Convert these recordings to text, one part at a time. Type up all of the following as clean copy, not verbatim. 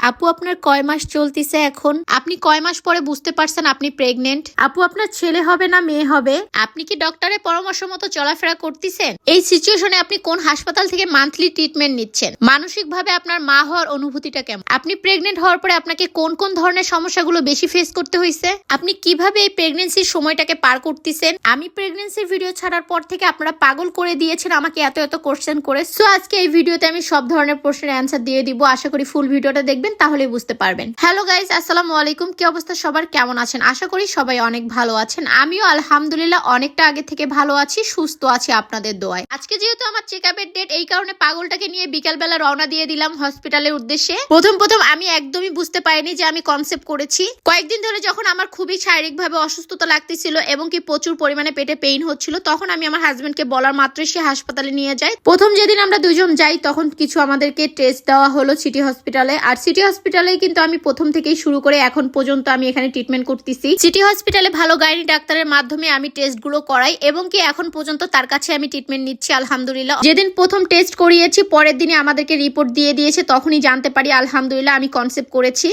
আপু আপনার কয় মাস চলতেছে এখন? আপনি কয় মাস পরে বুঝতে পারছেন আপনি প্রেগনেন্ট? আপু আপনার ছেলে হবে না মেয়ে হবে? আপনি কি ডক্টরের পরামর্শ মতো চলাফেরা করতেছেন? এই সিচুয়েশনে আপনি কোন হাসপাতাল থেকে মান্থলি ট্রিটমেন্ট নিচ্ছেন? মানসিক ভাবে আপনার মা হওয়ার অনুভূতিটা কেমন? আপনি প্রেগনেন্ট হওয়ার পরে আপনাকে কোন কোন ধরনের সমস্যাগুলো বেশি ফেস করতে হয়েছে? আপনি কিভাবে এই প্রেগনেন্সির সময়টাকে পার করতেছেন? আমি প্রেগনেন্সির ভিডিও ছাড়ার পর থেকে আপনারা পাগল করে দিয়েছেন আমাকে এত এত কোশ্চেন করে। সো আজকে এই ভিডিওতে আমি সব ধরনের প্রশ্নের অ্যান্সার দিয়ে দিব। আশা করি ফুল ভিডিওটা দেখবেন, তাহলে বুঝতে পারবেন। হ্যালো গাইস, আসসালামু আলাইকুম। কি অবস্থা সবার, কেমন আছেন? আশা করি সবাই অনেক ভালো আছেন। আমিও আলহামদুলিল্লাহ অনেকটা আগে থেকে ভালো আছি, সুস্থ আছি আপনাদের দোয়ায়। আজকে যেহেতু আমার চেকআপের ডেট, এই কারণে পাগলটাকে নিয়ে বিকালবেলা রওনা দিয়ে দিলাম হসপিটালের উদ্দেশ্যে। প্রথম আমি একদমই বুঝতে পারিনি যে আমি কনসেপ্ট করেছি। কয়েকদিন ধরে যখন আমার খুবই শারীরিকভাবে অসুস্থতা লাগতেছিল এবং কি প্রচুর পরিমাণে পেটে পেইন হচ্ছিল, তখন আমি আমার হাজবেন্ডকে বলার মাত্রই সে হাসপাতালে নিয়ে যায়। প্রথম যেদিন আমরা দুজন যাই তখন কিছু আমাদেরকে টেস্ট দেওয়া হলো সিটি হসপিটালে। আর সিটি হসপিটালে কিন্তু আমি প্রথম থেকেই শুরু করে এখন পর্যন্ত আমি এখানে ট্রিটমেন্ট করতেছি। সিটি হসপিটালে ভালো গাইনি ডাক্তারের মাধ্যমে আমি টেস্ট গুলো করাই এবং কি এখন পর্যন্ত তার কাছে আমি ট্রিটমেন্ট নিচ্ছি আলহামদুলিল্লাহ। যেদিন প্রথম টেস্ট করিয়েছি পরের দিনে আমাদেরকে রিপোর্ট দিয়ে দিয়েছে, তখনই জানতে পারি আলহামদুলিল্লাহ আমি কনসেপ্ট করেছি।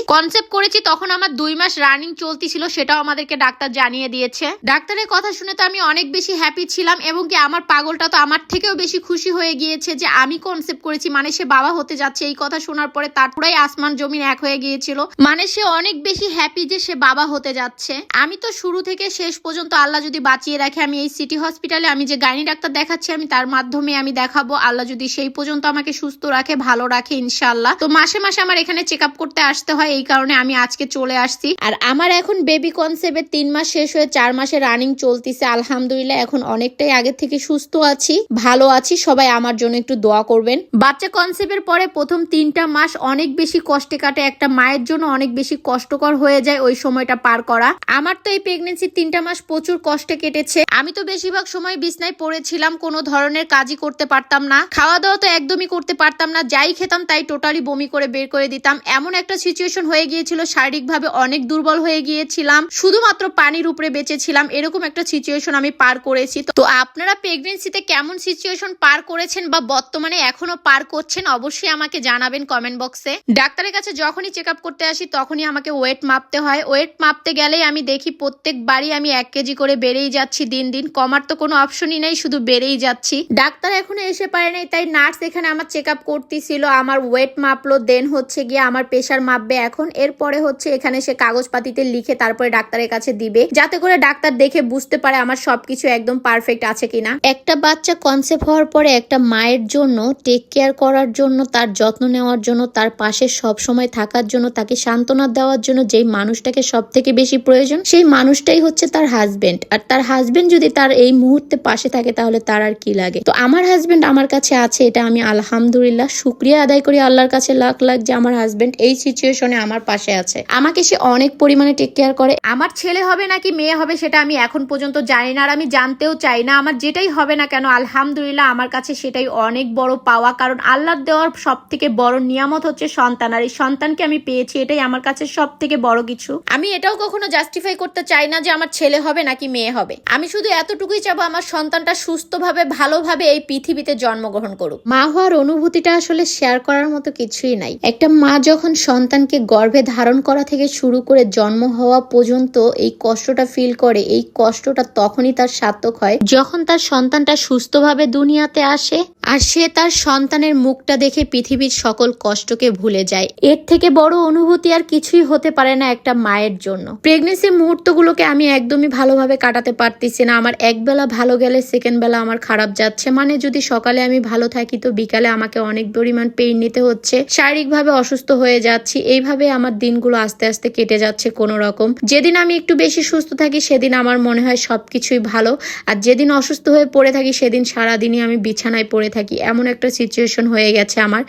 তখন আমার 2 মাস রানিং চলতেছিল, সেটাও আমাদেরকে ডাক্তার জানিয়ে দিয়েছে। ডাক্তারের কথা শুনে তো আমি অনেক বেশি হ্যাপি ছিলাম এবং কি আমার পাগলটা তো আমার থেকেও বেশি খুশি হয়ে গিয়েছে যে আমি কনসেপ্ট করেছি, মানে সে বাবা হতে যাচ্ছে। এই কথা শোনার পরে তার পুরাই আসমান জমিন এক হয়ে গিয়েছিল, মানে সে অনেক বেশি হ্যাপি যে সে বাবা হতে যাচ্ছে। আমি তো শুরু থেকে শেষ পর্যন্ত আল্লাহ যদি বাঁচিয়ে রাখে, আমি এই সিটি হসপিটালে আমি যে গাইনি ডাক্তার দেখাচ্ছি আমি তার মাধ্যমে আমি দেখাবো। আল্লাহ যদি সেই পর্যন্ত আমাকে সুস্থ রাখে, ভালো রাখে ইনশাআল্লাহ। তো মাসে মাসে আমার এখানে চেক আপ করতে আসতে হয়, এই কারণে আমি আজকে চলে আসছি। আর আমার এখন বেবি কনসেপ্টের 3 মাস শেষ হয়ে 4 মাসে রানিং চলতেছে আলহামদুলিল্লাহ। এখন অনেকটাই আগের থেকে সুস্থ আছি, ভালো আছি। সবাই আমার জন্য একটু দোয়া করবেন। বাচ্চা কনসেপ্টের পরে প্রথম 3টা মাস অনেক বেশি কষ্টে কাটে, একটা মায়ের জন্য অনেক বেশি কষ্টকর হয়ে যায় ওই সময়টা পার করা। আমার তো এই প্রেগনেন্সির 3টা মাস প্রচুর কষ্টে কেটেছে। আমি তো বেশিরভাগ সময় বিছনায় পড়েছিলাম, কোনো ধরনের কাজই করতে পারতাম না, খাওয়া দাওয়া তো একদমই করতে পারতাম না। যাই খেতাম তাই টোটালি বমি করে বের করে দিতাম। এমন একটা সিচুয়েশন হয়ে গিয়েছিল, শারীরিকভাবে অনেক দুর্বল হয়ে গিয়েছিলাম, শুধুমাত্র পানির উপরে বেঁচেছিলাম। এরকম একটা সিচুয়েশন আমি পার করেছি। তো আপনারা প্রেগনেন্সিতে কেমন সিচুয়েশন পার করেছেন বা বর্তমানে এখনো পার করছেন অবশ্যই আমাকে জানাবেন কমেন্ট বক্সে। ডাক্তারের কাছে যখনই চেক আপ করতে আসি তখনই আমাকে ওয়েট মাপতে হয়। ওয়েট মাপতে গেলেই আমি দেখি প্রত্যেকবারই আমি 1 কেজি করে বেড়েই যাচ্ছি দিন দিন। কমার তো কোনো অপশনই নেই, শুধু বেড়েই যাচ্ছি। ডাক্তার এখনো এসে পারে নাই, তাই নার্স এখানে আমার চেক আপ করতেছিল। আমার ওয়েট মাপলো, দেন হচ্ছে গিয়ে আমার প্রেশার মাপবে এখন। এরপরে হচ্ছে এখানে সে কাগজপাতিতে লিখে তারপরে ডাক্তারের কাছে দিবে, যাতে করে ডাক্তার দেখে বুঝতে পারে আমার সবকিছু একদম পারফেক্ট আছে কিনা। একটা বাচ্চা কনসেপ্ট হওয়ার পরে একটা মায়ের জন্য টেক কেয়ার করার জন্য, তার যত্ন নেওয়ার জন্য, তার পাশে সব সময় থাকার জন্য, তাকে সান্ত্বনা দেওয়ার জন্য যেই মানুষটাকে সব থেকে বেশি প্রয়োজন সেই মানুষটাই হচ্ছে তার হাজবেন্ড। আর তার হাজবেন্ড যদি তার এই মুহূর্তে পাশে থাকে তাহলে তার আর কি লাগে। তো আমার হাজবেন্ড আমার কাছে আছে, এটা আমি আলহামদুলিল্লাহ শুকরিয়া আদায় করি আল্লাহর কাছে লাখ লাখ যে আমার হাজবেন্ড এই সিচুয়েশনে আমার পাশে আছে। আমাকে সে অনেক পরিমাণে টেক কেয়ার করে। আমার ছেলে হবে নাকি মেয়ে হবে সেটা আমি এখন পর্যন্ত জানি না, আর আমি জানতেও চাই না। আমার যেটাই হবে না কেন আলহামদুলিল্লাহ আমার কাছে সেটাই অনেক বড় পাওয়া, কারণ আল্লাহর দেওয়ার সব থেকে বড় নিয়ামত হচ্ছে সন্তান। আর এই সন্তানকে আমি পেয়েছি, এটাই আমার কাছে সব থেকে বড় কিছু। আমি এটাও কখনো জাস্টিফাই করতে চাই না যে আমার ছেলে হবে নাকি মেয়ে হবে। আমি শুধু এতটুকুই চাবো আমার সন্তানটা সুস্থভাবে ভালোভাবে এই পৃথিবীতে জন্মগ্রহণ করুক। মা হওয়ার অনুভূতিটা আসলে শেয়ার করার মতো কিছুই নাই। একটা মা যখন সন্তানকে গর্ভে ধারণ করা থেকে শুরু করে জন্ম হওয়া পর্যন্ত এই কষ্টটা ফিল করে, এই কষ্টটা তখনই তার সার্থক হয় যখন তার সন্তানটা সুস্থভাবে দুনিয়াতে আসে আর সে তার সন্তানের মুখটা দেখে পৃথিবীর সকল কষ্টকে ভুলে যায়। এর থেকে বড় অনুভূতি আর কিছুই হতে পারে না একটা মায়ের জন্য। প্রেগনেন্সির মুহূর্তগুলোকে আমি একদমই ভালোভাবে কাটাতে পারতেছি না। আমার একবেলা ভালো গেলে সেকেন্ড বেলা আমার খারাপ যাচ্ছে। মানে যদি সকালে আমি ভালো থাকি তো বিকালে আমাকে অনেক পরিমাণ পেইন নিতে হচ্ছে, শারীরিকভাবে অসুস্থ হয়ে যাচ্ছি। এইভাবে আমার দিনগুলো আস্তে আস্তে কেটে যাচ্ছে কোনো রকম। যেদিন আমি একটু বেশি সুস্থ থাকি সেদিন আমার মনে হয় সবকিছুই ভালো, আর যেদিন অসুস্থ হয়ে পড়ে থাকি সেদিন সারাদিনই আমি বিছানায় পড়ে থাকি। এমন একটা সিচুয়েশন হয়ে গেছে আমার।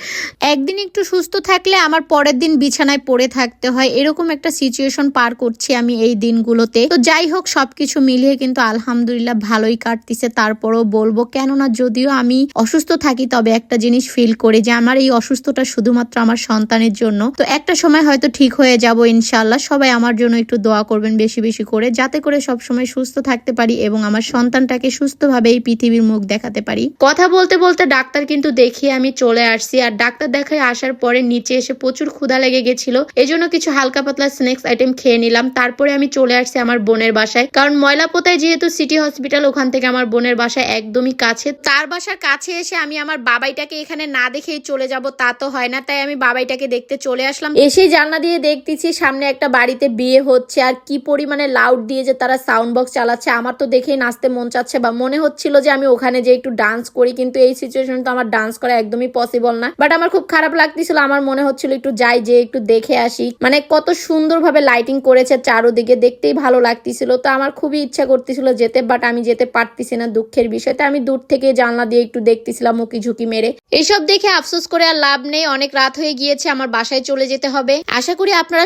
একদিন একটু সুস্থ থাকলে আমার পরের দিন বিছানায় পড়ে থাকতে হয়, এরকম একটা সিচুয়েশন পার করছি আমি এই দিনগুলোতে। তো যাই হোক সবকিছু মিলিয়ে কিন্তু আলহামদুলিল্লাহ ভালোই কাটতেছে। তারপরও বলবো, কেননা যদিও আমি অসুস্থ থাকি তবে একটা জিনিস ফিল করি যে আমার এই অসুস্থতা শুধুমাত্র আমার সন্তানের জন্য। তো একটা সময় হয়তো ঠিক হয়ে যাব ইনশাআল্লাহ। সবাই আমার জন্য একটু দোয়া করবেন বেশি বেশি করে, যাতে করে সবসময় সুস্থ থাকতে পারি এবং আমার সন্তানটাকে সুস্থভাবে এই পৃথিবীর মুখ দেখাতে পারি। কথা বলতে বলতে বলতে ডাক্তার কিন্তু দেখিয়ে আমি চলে আসছি। আর ডাক্তার দেখায় আসার পরে নিচে এসে প্রচুর ক্ষুধা লেগে গেছিল, এজন্য কিছু হালকা পাতলা স্ন্যাক্স আইটেম খেয়ে নিলাম। তারপরে আমি চলে আসছি আমার বোনের বাসায়, কারণ ময়লাপোতায় যেহেতু সিটি হসপিটাল, ওখান থেকে আমার বোনের বাসায় একদমই কাছে। তার বাসার কাছে এসে আমি আমার বাবাইটাকে এখানে না দেখেই চলে যাব তা তো হয় না, তাই আমি বাবাইটাকে দেখতে চলে আসলাম। এসেই জানলা দিয়ে দেখতেছি সামনে একটা বাড়িতে বিয়ে হচ্ছে, আর কি পরিমাণে লাউড দিয়ে যে তারা সাউন্ড বক্স চালাচ্ছে, আমার তো দেখেই নাচতে মন চাচ্ছে, বা মনে হচ্ছিল যে আমি ওখানে যে একটু ডান্স করি, কিন্তু এই সিচুয়েশনে তো আমার ডান্স করা একদমই পসিবল না। বাট আমার খুব খারাপ লাগতেছিল, আমার মনে হচ্ছিল একটু যাই, যে একটু দেখে আসি, মানে কত সুন্দরভাবে লাইটিং করেছে চারোদিকে, দেখতেই ভালো লাগতেছিল। তো আমার খুবই ইচ্ছা করতেছিল যেতে, বাট আমি যেতে পারতেছি না, দুঃখের বিষয়। তো আমি দূর থেকে জানলা দিয়ে একটু দেখতেছিলাম উকি ঝুঁকি মেরে। এইসব দেখে আফসোস করে আর লাভ নেই, অনেক রাত হয়ে গিয়েছে, আমার বাসায় চলে যেতে হবে। আশা করি আপনারা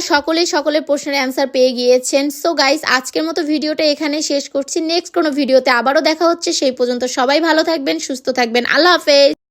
সকলের প্রশ্নের অ্যান্সার পেয়ে গিয়েছেন। সো গাইস, আজকের মতো ভিডিওটা এখানে শেষ করছি। নেক্সট কোনো ভিডিওতে আবারও দেখা হচ্ছে, সেই পর্যন্ত সবাই ভালো থাকবেন, সুস্থ থাকবেন। আল্লাহ হাফেজ।